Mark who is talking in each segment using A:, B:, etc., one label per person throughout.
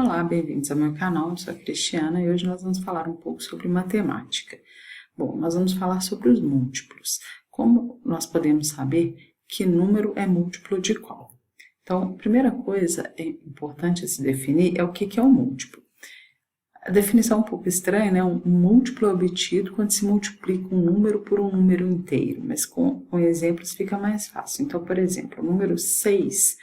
A: Olá, bem-vindos ao meu canal, eu sou a Cristiana e hoje nós vamos falar um pouco sobre matemática. Bom, nós vamos falar sobre os múltiplos. Como nós podemos saber que número é múltiplo de qual? Então, a primeira coisa importante a se definir é o que é um múltiplo. A definição é um pouco estranha, né? Um múltiplo é obtido quando se multiplica um número por um número inteiro, mas com exemplos fica mais fácil. Então, por exemplo, o número 6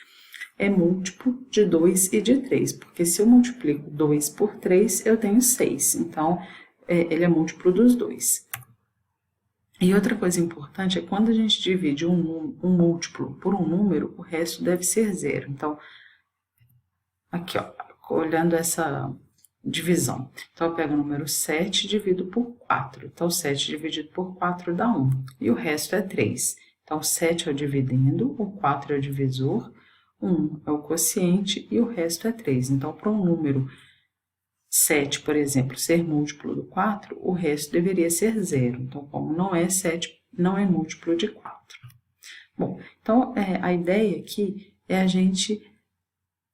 A: é múltiplo de 2 e de 3, porque se eu multiplico 2 por 3, eu tenho 6, então ele é múltiplo dos dois. E outra coisa importante é quando a gente divide um múltiplo por um número, o resto deve ser zero. Então, aqui, ó, olhando essa divisão. Então, eu pego o número 7 e divido por 4. Então, 7 dividido por 4 dá 1. E o resto é 3. Então, 7 é o dividendo, o 4 é o divisor, 1 é o quociente e o resto é 3. Então, para um número 7, por exemplo, ser múltiplo do 4, o resto deveria ser 0. Então, como não é 7, não é múltiplo de 4. Bom, então, a ideia aqui é a gente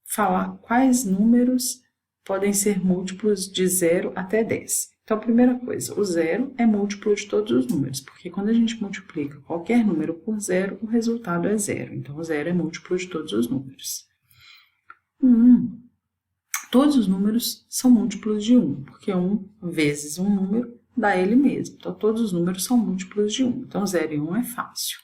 A: falar quais números podem ser múltiplos de 0 até 10. Então, a primeira coisa, o 0 é múltiplo de todos os números, porque quando a gente multiplica qualquer número por 0, o resultado é 0. Então, o 0 é múltiplo de todos os números. O 1, todos os números são múltiplos de 1, porque 1 vezes um número dá ele mesmo. Então, todos os números são múltiplos de 1. Então, 0 e 1 é fácil.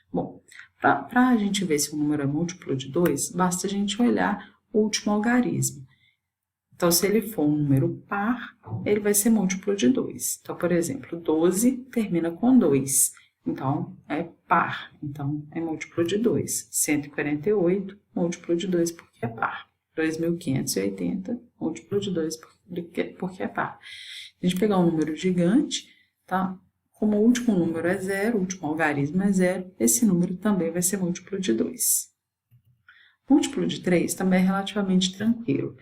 A: Bom, para a gente ver se um número é múltiplo de 2, basta a gente olhar o último algarismo. Então, se ele for um número par, ele vai ser múltiplo de 2. Então, por exemplo, 12 termina com 2. Então, é par. Então, é múltiplo de 2. 148, múltiplo de 2 porque é par. 2.580, múltiplo de 2 porque é par. Se a gente pegar um número gigante, tá? Como o último número é 0, o último algarismo é 0, esse número também vai ser múltiplo de 2. Múltiplo de 3 também é relativamente tranquilo.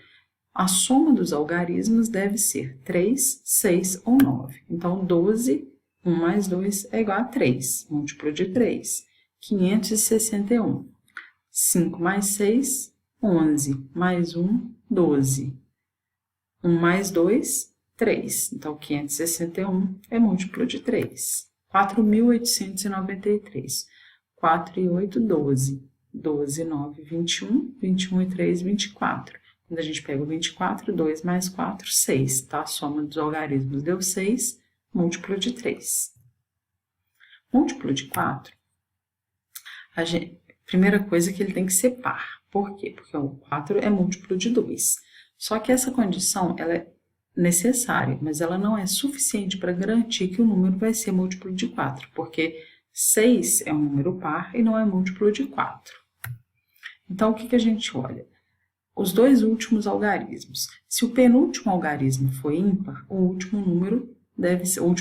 A: A soma dos algarismos deve ser 3, 6 ou 9. Então, 12, 1 mais 2 é igual a 3, múltiplo de 3. 561. 5 mais 6, 11. Mais 1, 12. 1 mais 2, 3. Então, 561 é múltiplo de 3. 4.893. 4 e 8, 12. 12 e 9, 21. 21 e 3, 24. Quando a gente pega o 24, 2 mais 4, 6, tá? A soma dos algarismos deu 6, múltiplo de 3. Múltiplo de 4, primeira coisa é que ele tem que ser par. Por quê? Porque o 4 é múltiplo de 2. Só que essa condição, ela é necessária, mas ela não é suficiente para garantir que o número vai ser múltiplo de 4, porque 6 é um número par e não é múltiplo de 4. Então, o que a gente olha? Os dois últimos algarismos. Se o penúltimo algarismo for ímpar, o último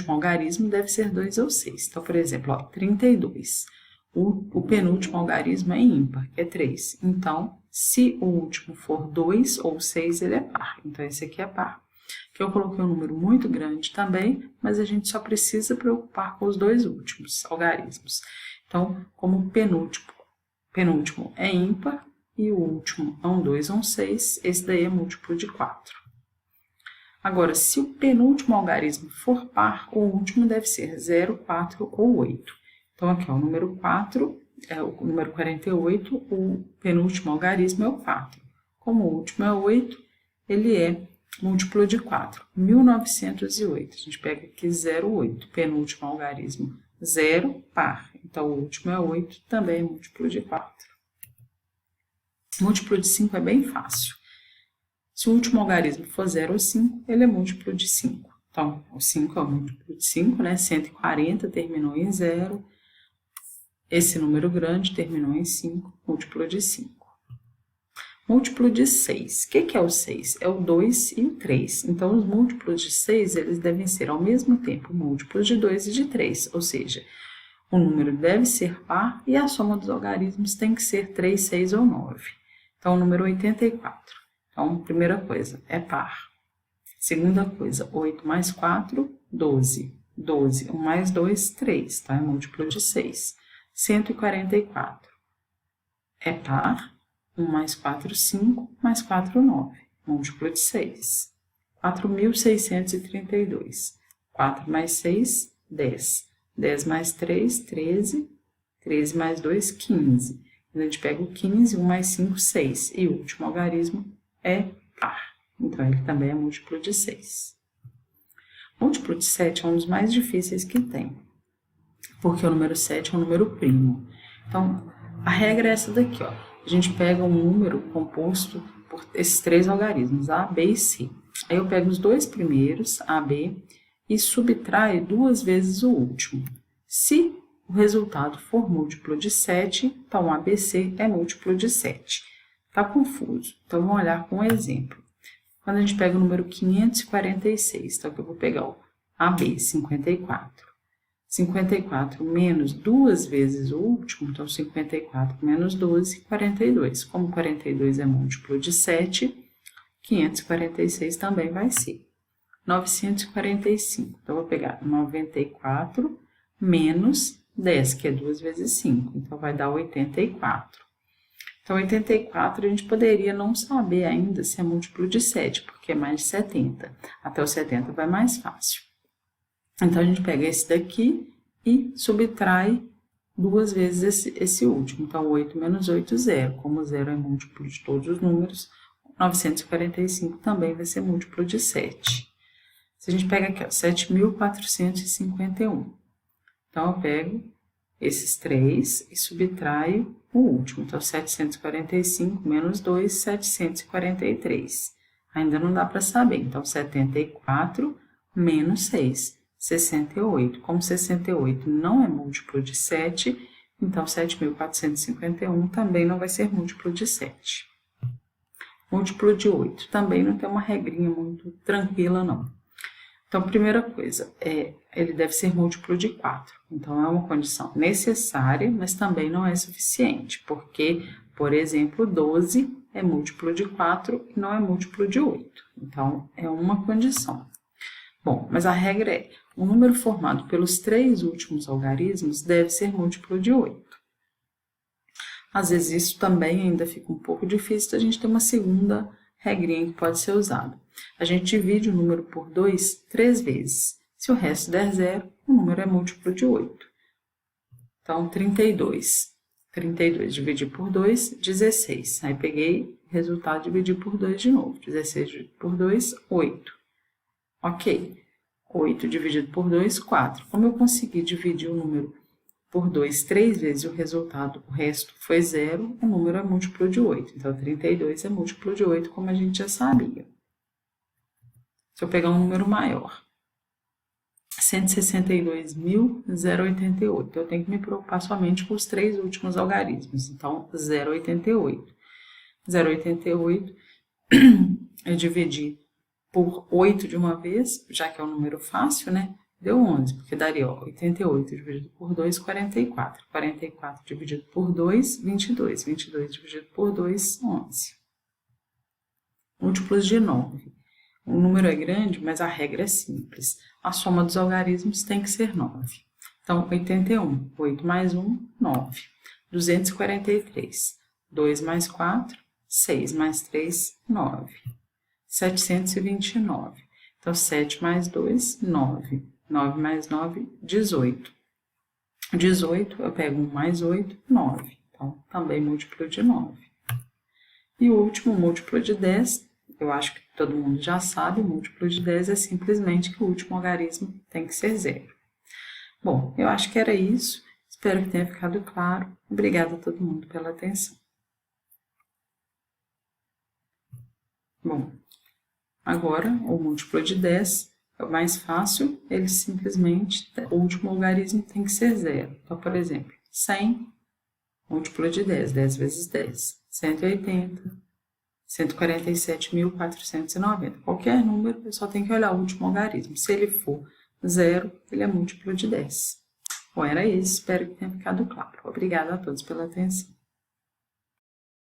A: algarismo deve ser 2 ou 6. Então, por exemplo, ó, 32. O penúltimo algarismo é ímpar, que é 3. Então, se o último for 2 ou 6, ele é par. Então, esse aqui é par. Aqui eu coloquei um número muito grande também, mas a gente só precisa preocupar com os dois últimos algarismos. Então, como o penúltimo é ímpar, e o último é um 2 ou um 6, esse daí é múltiplo de 4. Agora, se o penúltimo algarismo for par, o último deve ser 0, 4 ou 8. Então, aqui, ó, o número 4 é o número 48, o penúltimo algarismo é o 4. Como o último é 8, ele é múltiplo de 4. 1908, a gente pega aqui 0,8, penúltimo algarismo 0, par. Então, o último é 8, também é múltiplo de 4. Múltiplo de 5 é bem fácil. Se o último algarismo for 0 ou 5, ele é múltiplo de 5. Então, o 5 é o múltiplo de 5, né? 140 terminou em 0. Esse número grande terminou em 5, múltiplo de 5. Múltiplo de 6. O que é o 6? É o 2 e o 3. Então, os múltiplos de 6, eles devem ser ao mesmo tempo múltiplos de 2 e de 3, ou seja, o número deve ser par e a soma dos algarismos tem que ser 3, 6 ou 9. Então, o número 84. Então, primeira coisa, é par. Segunda coisa, 8 mais 4, 12. 12, 1 mais 2, 3, tá? É múltiplo de 6. 144. É par. 1 mais 4, 5, mais 4, 9. múltiplo de 6. 4.632. 4 mais 6, 10. 10 mais 3, 13. 13 mais 2, 15. A gente pega o 15, 1 mais 5, 6. E o último algarismo é par. Então, ele também é múltiplo de 6. Múltiplo de 7 é um dos mais difíceis que tem, porque o número 7 é um número primo. Então, a regra é essa daqui, ó. A gente pega um número composto por esses três algarismos, A, B e C. Aí eu pego os dois primeiros, A, B, e subtraio duas vezes o último. Se o resultado for múltiplo de 7, então ABC é múltiplo de 7. Tá confuso? Então, vamos olhar com um exemplo. Quando a gente pega o número 546, então eu vou pegar o AB, 54. 54 menos duas vezes o último, então 54 menos 12, 42. Como 42 é múltiplo de 7, 546 também vai ser. 945, então eu vou pegar 94 menos 10, que é 2 vezes 5, então vai dar 84. Então, 84 a gente poderia não saber ainda se é múltiplo de 7, porque é mais de 70. Até o 70 vai mais fácil. Então, a gente pega esse daqui e subtrai duas vezes esse último. Então, 8 menos 8, 0. Como 0 é múltiplo de todos os números, 945 também vai ser múltiplo de 7. Se a gente pega aqui, ó, 7.451. Então, eu pego esses três e subtraio o último. Então, 745 menos 2, 743. Ainda não dá para saber. Então, 74 menos 6, 68. Como 68 não é múltiplo de 7, então 7.451 também não vai ser múltiplo de 7. Múltiplo de 8 também não tem uma regrinha muito tranquila, não. Então, primeira coisa, ele deve ser múltiplo de 4. Então, é uma condição necessária, mas também não é suficiente, porque, por exemplo, 12 é múltiplo de 4 e não é múltiplo de 8. Então, é uma condição. Bom, mas a regra é, o número formado pelos três últimos algarismos deve ser múltiplo de 8. Às vezes, isso também ainda fica um pouco difícil, a gente tem uma segunda regrinha que pode ser usada. A gente divide o número por 2 3 vezes. Se o resto der 0, o número é múltiplo de 8. Então, 32. 32 dividido por 2, 16. Aí, peguei o resultado, dividi por 2 de novo. 16 dividido por 2, 8. Ok. 8 dividido por 2, 4. Como eu consegui dividir o número por 2 3 vezes e o resultado, o resto foi 0, o número é múltiplo de 8. Então, 32 é múltiplo de 8, como a gente já sabia. Se eu pegar um número maior, 162.088, eu tenho que me preocupar somente com os três últimos algarismos. Então, 0,88. 0,88 eu dividi por 8 de uma vez, já que é um número fácil, né? Deu 11, porque daria, ó, 88 dividido por 2, 44. 44 dividido por 2, 22. 22 dividido por 2, 11. Múltiplos de 9. O número é grande, mas a regra é simples. A soma dos algarismos tem que ser 9. Então, 81. 8 mais 1, 9. 243. 2 mais 4, 6 mais 3, 9. 729. Então, 7 mais 2, 9. 9 mais 9, 18. 18, eu pego 1 mais 8, 9. Então, também múltiplo de 9. E o último múltiplo de 10, eu acho que todo mundo já sabe, o múltiplo de 10 é simplesmente que o último algarismo tem que ser 0. Bom, eu acho que era isso. Espero que tenha ficado claro. Obrigada a todo mundo pela atenção. Bom, agora o múltiplo de 10 é o mais fácil, ele simplesmente, o último algarismo tem que ser 0. Então, por exemplo, 100, múltiplo de 10, 10 vezes 10, 180, 147.490. Qualquer número, eu só tenho que olhar o último algarismo. Se ele for 0, ele é múltiplo de 10. Bom, era isso. Espero que tenha ficado claro. Obrigada a todos pela atenção.